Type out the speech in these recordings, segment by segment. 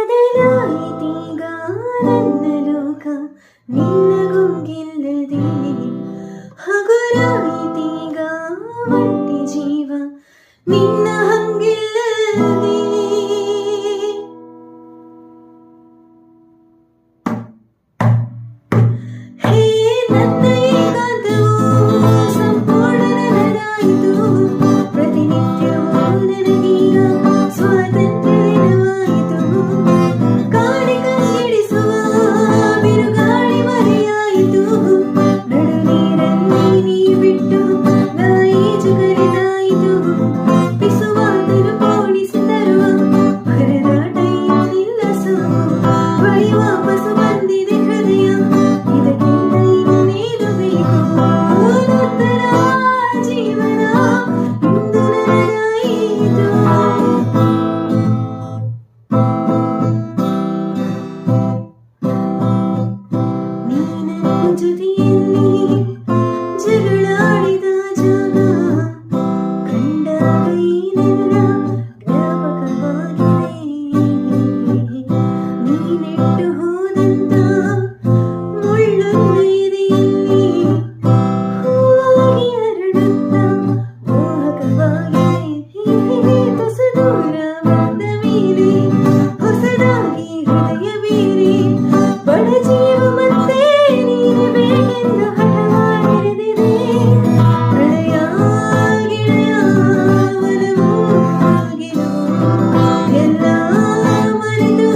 ಬದಲಾಯಿತೀಗ ನನ್ನ ಲೋಕ ನಿನ್ನ ಗುಂಗಿಲ್ಲದೆ ಹಗುರಾಯಿತೀಗ ಒಂಟಿ ಜೀವ ನಿನ್ನ ಹಂಗಿಲ್ಲದೆ ಹೇ ನನ್ನ ಏಕಾಂತವು ಸಂಪೂರ್ಣ ನನ್ನದಾಯಿತು ಪ್ರತಿನಿತ್ಯವೂ ನನಗೀಗ ಸ್ವಾತಂತ್ರ್ಯ ದಿನವಾಯಿತು ಕಾಡಿ ಕಂಗಿಡಿಸುವ ಬಿರುಗಾಳಿ ಮರೆಯಾಯಿತು ನಡು ನೀರಲ್ಲಿ ನೀ ಬಿಟ್ಟು ನಾ ಈಜು ಕರೆದಾಯಿತು ಪಿಸುವಾದರೂ ಪೋಣಿಸಿ ತರುವ ಪರದಾಟ ಇನ್ನಿಲ್ಲ ಸಾಕು ಬಳಿ ವಾಪಸ್ಸು ಬಂದಿದೆ ಹೃದಯ ಇದಕ್ಕಿಂತ ಇನ್ನೇನು ಬೇಕು ನೂತನ ಜೀವನ ಇಂದು ನನಗಾಯಿತು ನೀನ ಜೊತೆಯಲ್ಲಿ ಜಗಳಾಡಿದ ಜಾಗ ಕಂಡಾಗ ಏನೆಲ್ಲ ಜ್ಞಾಪಕವಾಗಿದೆ ನೀನೆಟ್ಟು ಹೋದಂತ ಮುಳ್ಳೊಂದು ಎದೆಯಲ್ಲಿ ಹೂವಾಗಿ ಹರಡುತ್ತಾ ಮೋಹಕವಾಗಿದೆ ತುಸು ದೂರ ಬಂದ ಮೇಲೆ ಹೊಸದಾಗಿ ಹೃದಯ ಬೇರೆ ಬಡ ಜೀವ ಮತ್ತೆ ನೀನು ಬೇಕೆಂದು ಹಠವಾಗಿರಿದಿದೆ ಹಳೆಯ ಗೆಳೆಯ ಒಲವು ಗೆಲುವು ಎಲ್ಲ ಮರೆತು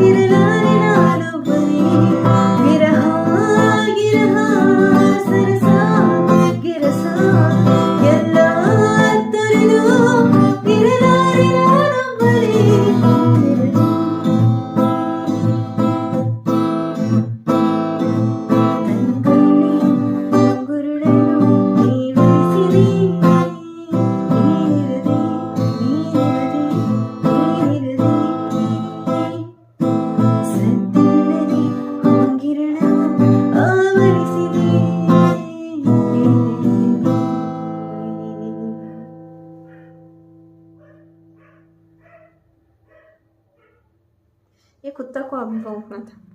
ಇರಲಾರೆ ನಾನೊಬ್ಬನೇ ವಿರಹ ಗಿರಹ ಸರಸ ಗಿರಸ ಎಲ್ಲ ತೊರೆದು ಇರಲಾರೆ ನಾನೊಬ್ಬನೇ ये कुत्ता को अब भौंकना था।